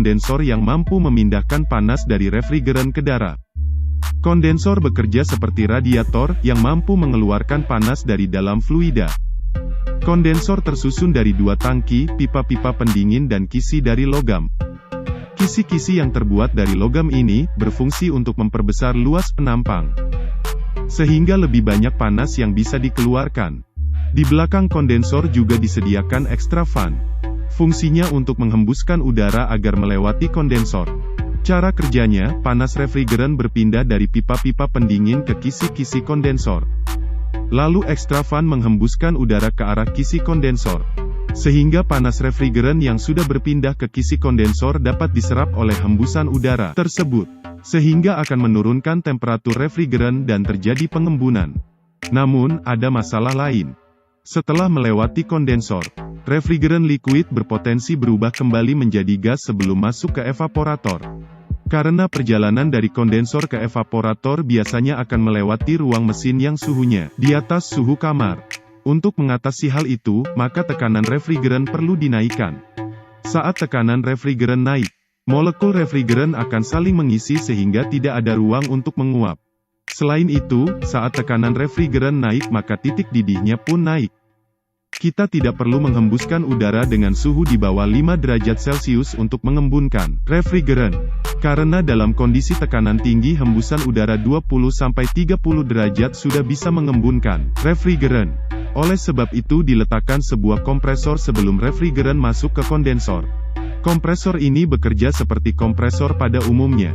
kondensor yang mampu memindahkan panas dari refrigeran ke darah. Kondensor bekerja seperti radiator, yang mampu mengeluarkan panas dari dalam fluida. Kondensor tersusun dari dua tangki, pipa-pipa pendingin dan kisi dari logam. Kisi-kisi yang terbuat dari logam ini, berfungsi untuk memperbesar luas penampang, sehingga lebih banyak panas yang bisa dikeluarkan. Di belakang kondensor juga disediakan ekstra fan. Fungsinya untuk menghembuskan udara agar melewati kondensor. Cara kerjanya, panas refrigeran berpindah dari pipa-pipa pendingin ke kisi-kisi kondensor. Lalu ekstra fan menghembuskan udara ke arah kisi kondensor, sehingga panas refrigeran yang sudah berpindah ke kisi kondensor dapat diserap oleh hembusan udara tersebut, sehingga akan menurunkan temperatur refrigeran dan terjadi pengembunan. Namun, ada masalah lain. Setelah melewati kondensor, refrigeran liquid berpotensi berubah kembali menjadi gas sebelum masuk ke evaporator. Karena perjalanan dari kondensor ke evaporator biasanya akan melewati ruang mesin yang suhunya di atas suhu kamar. Untuk mengatasi hal itu, maka tekanan refrigeran perlu dinaikkan. Saat tekanan refrigeran naik, molekul refrigeran akan saling mengisi sehingga tidak ada ruang untuk menguap. Selain itu, saat tekanan refrigeran naik maka titik didihnya pun naik. Kita tidak perlu menghembuskan udara dengan suhu di bawah 5 derajat Celcius untuk mengembunkan refrigeran. Karena dalam kondisi tekanan tinggi hembusan udara 20-30 derajat sudah bisa mengembunkan refrigeran. Oleh sebab itu diletakkan sebuah kompresor sebelum refrigeran masuk ke kondensor. Kompresor ini bekerja seperti kompresor pada umumnya.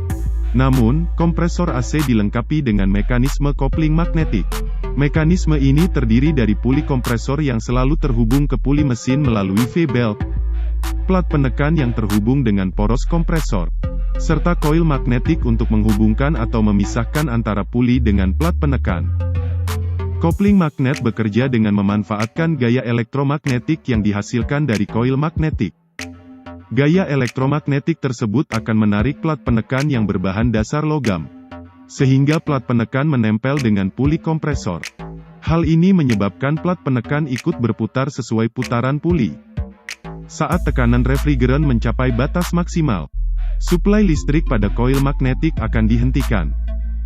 Namun, kompresor AC dilengkapi dengan mekanisme kopling magnetik. Mekanisme ini terdiri dari puli kompresor yang selalu terhubung ke puli mesin melalui V-belt, plat penekan yang terhubung dengan poros kompresor, serta koil magnetik untuk menghubungkan atau memisahkan antara puli dengan plat penekan. Kopling magnet bekerja dengan memanfaatkan gaya elektromagnetik yang dihasilkan dari koil magnetik. Gaya elektromagnetik tersebut akan menarik plat penekan yang berbahan dasar logam, sehingga plat penekan menempel dengan puli kompresor. Hal ini menyebabkan plat penekan ikut berputar sesuai putaran puli. Saat tekanan refrigeran mencapai batas maksimal, suplai listrik pada koil magnetik akan dihentikan,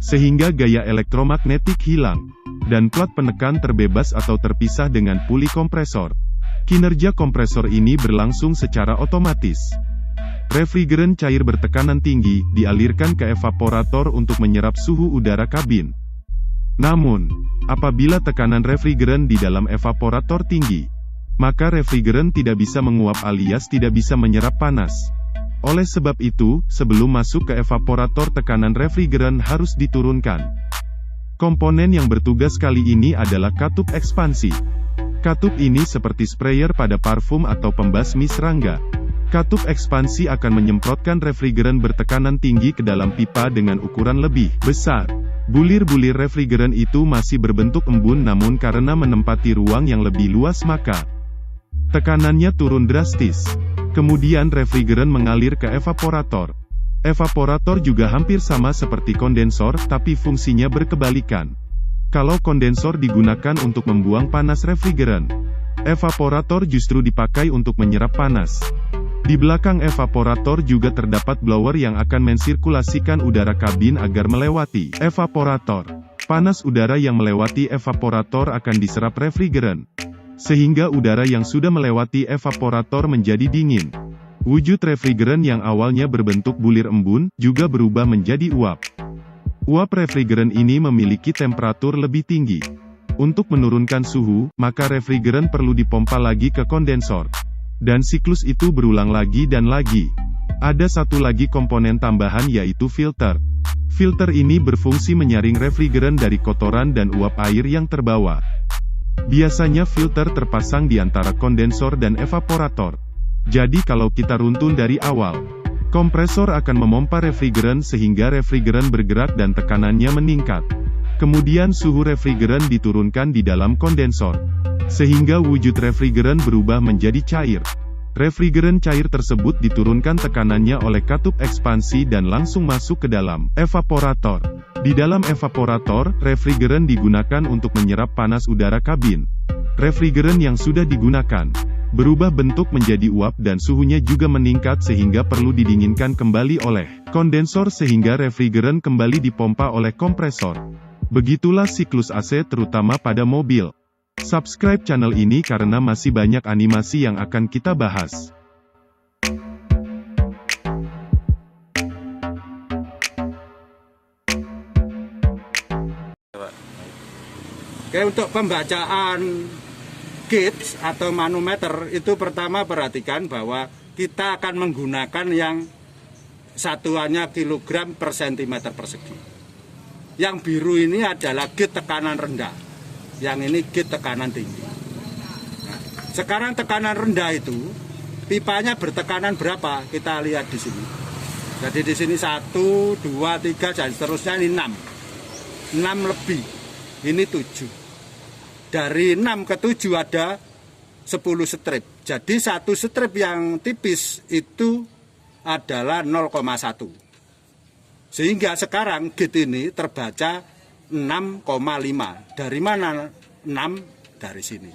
sehingga gaya elektromagnetik hilang, dan plat penekan terbebas atau terpisah dengan puli kompresor. Kinerja kompresor ini berlangsung secara otomatis. Refrigeran cair bertekanan tinggi dialirkan ke evaporator untuk menyerap suhu udara kabin. Namun, apabila tekanan refrigeran di dalam evaporator tinggi, maka refrigeran tidak bisa menguap alias tidak bisa menyerap panas. Oleh sebab itu, sebelum masuk ke evaporator tekanan refrigeran harus diturunkan. Komponen yang bertugas kali ini adalah katup ekspansi. Katup ini seperti sprayer pada parfum atau pembasmi serangga. Katup ekspansi akan menyemprotkan refrigeran bertekanan tinggi ke dalam pipa dengan ukuran lebih besar. Bulir-bulir refrigeran itu masih berbentuk embun namun karena menempati ruang yang lebih luas maka tekanannya turun drastis. Kemudian refrigeran mengalir ke evaporator. Evaporator juga hampir sama seperti kondensor, tapi fungsinya berkebalikan. Kalau kondensor digunakan untuk membuang panas refrigeran, evaporator justru dipakai untuk menyerap panas. Di belakang evaporator juga terdapat blower yang akan mensirkulasikan udara kabin agar melewati evaporator. Panas udara yang melewati evaporator akan diserap refrigeran, sehingga udara yang sudah melewati evaporator menjadi dingin. Wujud refrigeran yang awalnya berbentuk bulir embun, juga berubah menjadi uap. Uap refrigeran ini memiliki temperatur lebih tinggi. Untuk menurunkan suhu, maka refrigeran perlu dipompa lagi ke kondensor. Dan siklus itu berulang lagi dan lagi. Ada satu lagi komponen tambahan yaitu filter. Filter ini berfungsi menyaring refrigeran dari kotoran dan uap air yang terbawa. Biasanya filter terpasang di antara kondensor dan evaporator. Jadi kalau kita runtun dari awal, kompresor akan memompa refrigeran sehingga refrigeran bergerak dan tekanannya meningkat. Kemudian suhu refrigeran diturunkan di dalam kondensor, sehingga wujud refrigeran berubah menjadi cair. Refrigeran cair tersebut diturunkan tekanannya oleh katup ekspansi dan langsung masuk ke dalam evaporator. Di dalam evaporator, refrigeran digunakan untuk menyerap panas udara kabin. Refrigeran yang sudah digunakan berubah bentuk menjadi uap dan suhunya juga meningkat sehingga perlu didinginkan kembali oleh kondensor sehingga refrigeran kembali dipompa oleh kompresor. Begitulah siklus AC terutama pada mobil. Subscribe channel ini karena masih banyak animasi yang akan kita bahas. Oke, untuk pembacaan gauge atau manometer itu pertama perhatikan bahwa kita akan menggunakan yang satuannya kilogram per sentimeter persegi. Yang biru ini adalah gauge tekanan rendah, yang ini gauge tekanan tinggi. Nah, sekarang tekanan rendah itu pipanya bertekanan berapa? Kita lihat di sini. Jadi di sini 1, 2, 3 dan seterusnya ini 6. 6 lebih. Ini 7. Dari 6 ke 7 ada 10 strip. Jadi satu strip yang tipis itu adalah 0,1. Sehingga sekarang gauge ini terbaca 6,5. Dari mana 6? Dari sini.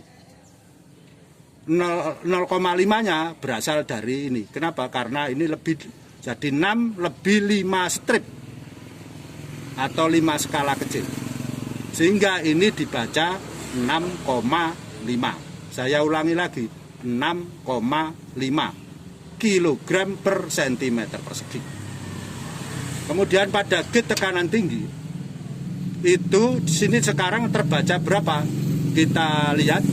0,5-nya berasal dari ini. Kenapa? Karena ini lebih, jadi 6 lebih 5 strip atau 5 skala kecil. Sehingga ini dibaca 6,5. Saya ulangi lagi, 6,5 kilogram per sentimeter persegi. Kemudian pada gauge tekanan tinggi itu di sini sekarang terbaca berapa? Kita lihat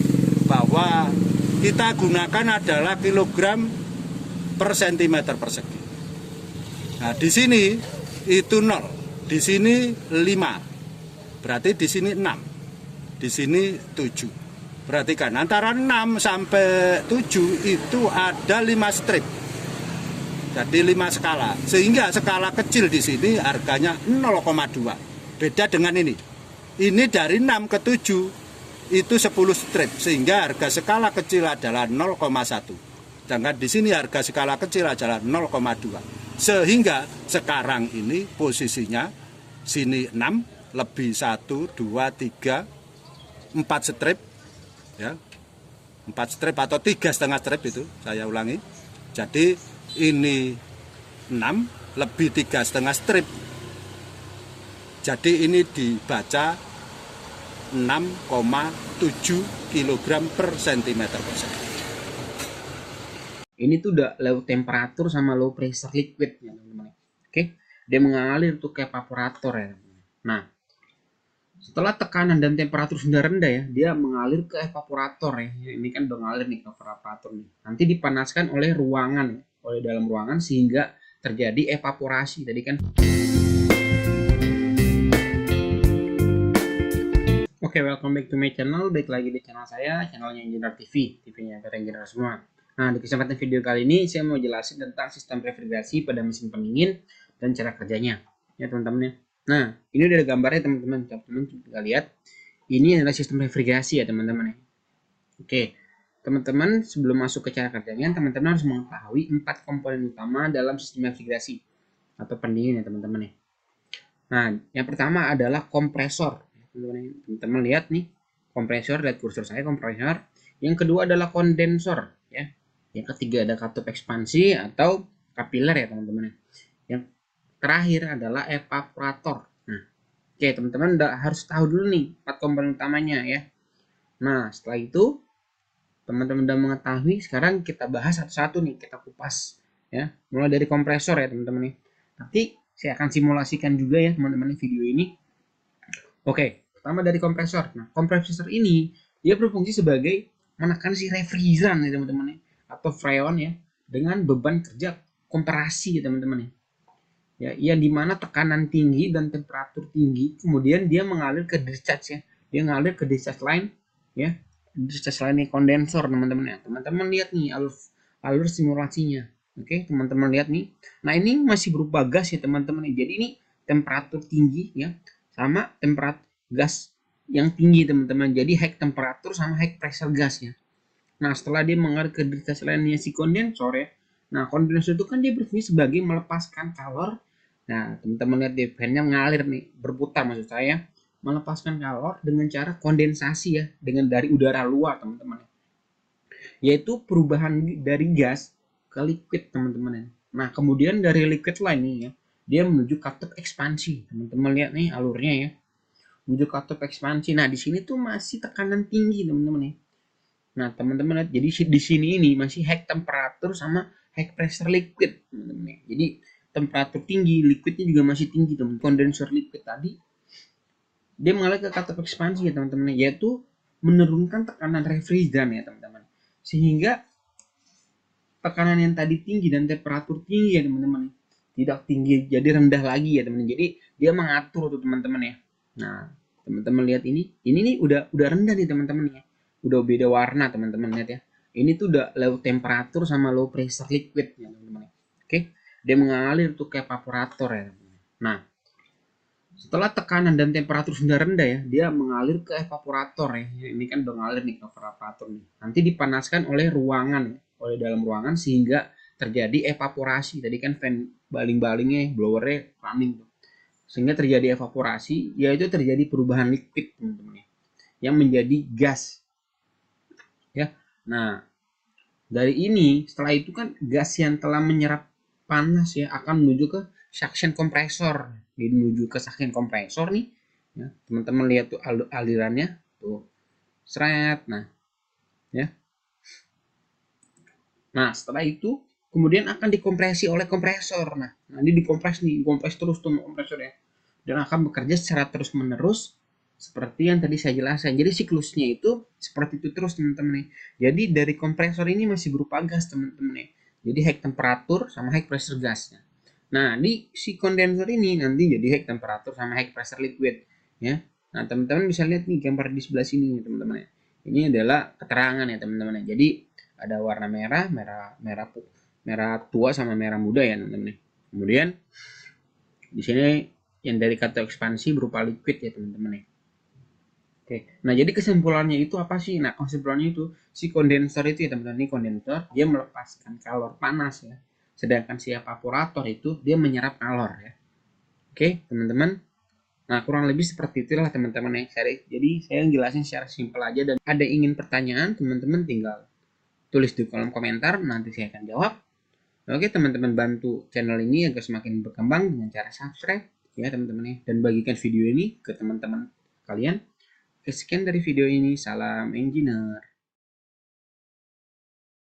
bahwa kita gunakan adalah kilogram per sentimeter persegi. Nah, di sini itu 0, di sini 5. Berarti di sini 6. Di sini 7. Perhatikan, antara 6 sampai 7 itu ada 5 strip. Jadi 5 skala. Sehingga skala kecil di sini harganya 0,2. Beda dengan ini. Ini dari 6 ke 7 itu 10 strip. Sehingga harga skala kecil adalah 0,1. Sedangkan di sini harga skala kecil adalah 0,2. Sehingga sekarang ini posisinya sini 6 lebih 1, 2, 3, 4 strip ya, 4 strip atau 3,5 strip itu saya ulangi. Jadi ini 6 lebih 3,5 strip, jadi ini dibaca 6,7 kg per sentimeter persegi. Ini tuh udah low temperatur sama low pressure liquid ya teman-teman. Oke, dia mengalir tuh ke evaporator ya. Nah, setelah tekanan dan temperatur sudah rendah ya, dia mengalir ke evaporator ya. Ini kan udah ngalir nih ke evaporator nih. Nanti dipanaskan oleh ruangan ya, oleh dalam ruangan sehingga terjadi evaporasi. Tadi kan. Oke, welcome back to my channel. Baik lagi di channel saya, channelnya Engineer TV, TV-nya para engineer semua. Nah, di kesempatan video kali ini saya mau jelasin tentang sistem refrigerasi pada mesin pendingin dan cara kerjanya ya teman-teman ya. Nah, ini udah ada gambarnya teman-teman. Teman-teman juga lihat. Ini adalah sistem refrigerasi ya teman-teman ya. Oke, teman-teman sebelum masuk ke cara kerjanya, teman-teman harus mengetahui 4 komponen utama dalam sistem refrigerasi atau pendingin ya teman-teman ya. Nah, yang pertama adalah kompresor. Teman-teman lihat nih, kompresor, lihat kursor saya kompresor. Yang kedua adalah kondensor ya. Yang ketiga ada katup ekspansi atau kapiler ya teman-teman ya. Yang terakhir adalah evaporator. Nah, oke teman-teman harus tahu dulu nih 4 komponen utamanya ya. Nah, setelah itu teman-teman udah mengetahui, sekarang kita bahas satu-satu nih, kita kupas ya. Mulai dari kompresor ya teman-teman nih. Nanti saya akan simulasikan juga ya teman-teman video ini. Oke, pertama dari kompresor. Nah, kompresor ini dia berfungsi sebagai menekan si refrigeran ya teman-teman ya, atau freon ya, dengan beban kerja kompresi ya teman-teman ya. Ya, yang dimana tekanan tinggi dan temperatur tinggi, kemudian dia mengalir ke discharge ya, dia mengalir ke discharge line ya, discharge line kondensor teman-teman ya. Teman-teman lihat nih alur simulasinya. Oke, teman-teman lihat nih. Nah, ini masih berupa gas ya teman-teman ya. Jadi ini temperatur tinggi ya, sama temperatur gas yang tinggi teman-teman. Jadi high temperatur sama high pressure gas ya. Nah, setelah dia mengalir ke discharge line-nya si kondensor ya. Nah, kondensor itu kan dia berfungsi sebagai melepaskan kalor. Nah, teman-teman lihat di fan-nya mengalir nih, berputar maksud saya, melepaskan kalor dengan cara kondensasi ya, dengan dari udara luar teman-teman. yaitu perubahan dari gas ke liquid, teman-teman. Nah, kemudian dari liquid line nih ya, dia menuju katup ekspansi. Teman-teman lihat nih alurnya ya, menuju katup ekspansi. Nah, di sini tuh masih tekanan tinggi, teman-teman nih. Nah, teman-teman lihat, jadi di sini ini masih high temperatur sama high pressure liquid, teman-teman. Jadi temperatur tinggi, liquidnya juga masih tinggi, teman. Kondensor liquid tadi dia mengalir ke katup ekspansi ya, teman-teman, yaitu menurunkan tekanan refrigeran ya, teman-teman. Sehingga tekanan yang tadi tinggi dan temperatur tinggi ya, teman-teman, tidak tinggi jadi rendah lagi ya, teman-teman. Jadi dia mengatur tuh, teman-teman ya. Nah, teman-teman lihat ini nih udah rendah nih, teman-teman ya. Udah beda warna, teman-teman lihat ya. Ini tuh udah low temperatur sama low pressure liquid ya, teman-teman. Oke, dia mengalir tuh ke evaporator ya, teman-teman. Nah, setelah tekanan dan temperatur sudah rendah ya, dia mengalir ke evaporator ya. Ini kan udah mengalir nih ke evaporator nih. Nanti dipanaskan oleh ruangan ya, oleh dalam ruangan sehingga terjadi evaporasi. Tadi kan fan baling-balingnya, blowernya running tuh. Sehingga terjadi evaporasi, yaitu terjadi perubahan liquid, teman-teman ya, yang menjadi gas. Ya. Nah, dari ini setelah itu kan gas yang telah menyerap panas ya akan menuju ke suction kompresor. Jadi menuju ke suction kompresor nih ya, teman-teman lihat tuh alirannya tuh, seret. Nah setelah itu kemudian akan dikompresi oleh kompresor. Nah nanti dikompres terus tuh kompresornya, dan akan bekerja secara terus menerus seperti yang tadi saya jelaskan. Jadi siklusnya itu seperti itu terus, teman-teman nih. Jadi dari kompresor ini masih berupa gas, teman-teman nih. Jadi high temperatur sama high pressure gasnya. Nah, di si kondenser ini nanti jadi high temperatur sama high pressure liquid ya. Nah, teman-teman bisa lihat nih gambar di sebelah sini, teman-teman ya. Ini adalah keterangan ya, teman-teman ya. Jadi ada warna merah tua sama merah muda ya, teman-teman. Kemudian di sini yang dari katup ekspansi berupa liquid ya, teman-teman ya. Oke, nah jadi kesimpulannya itu apa sih? Nah kesimpulannya itu si kondensor itu ya, teman-teman, ini kondensor dia melepaskan kalor panas ya, sedangkan si evaporator itu dia menyerap kalor ya. Oke teman-teman, nah kurang lebih seperti itulah teman-teman ya. Jadi saya jelasin secara simpel aja, dan ada ingin pertanyaan teman-teman tinggal tulis di kolom komentar, nanti saya akan jawab. Oke teman-teman, bantu channel ini agar semakin berkembang dengan cara subscribe ya, teman-teman ya, dan bagikan video ini ke teman-teman kalian. Sekian dari video ini, salam engineer.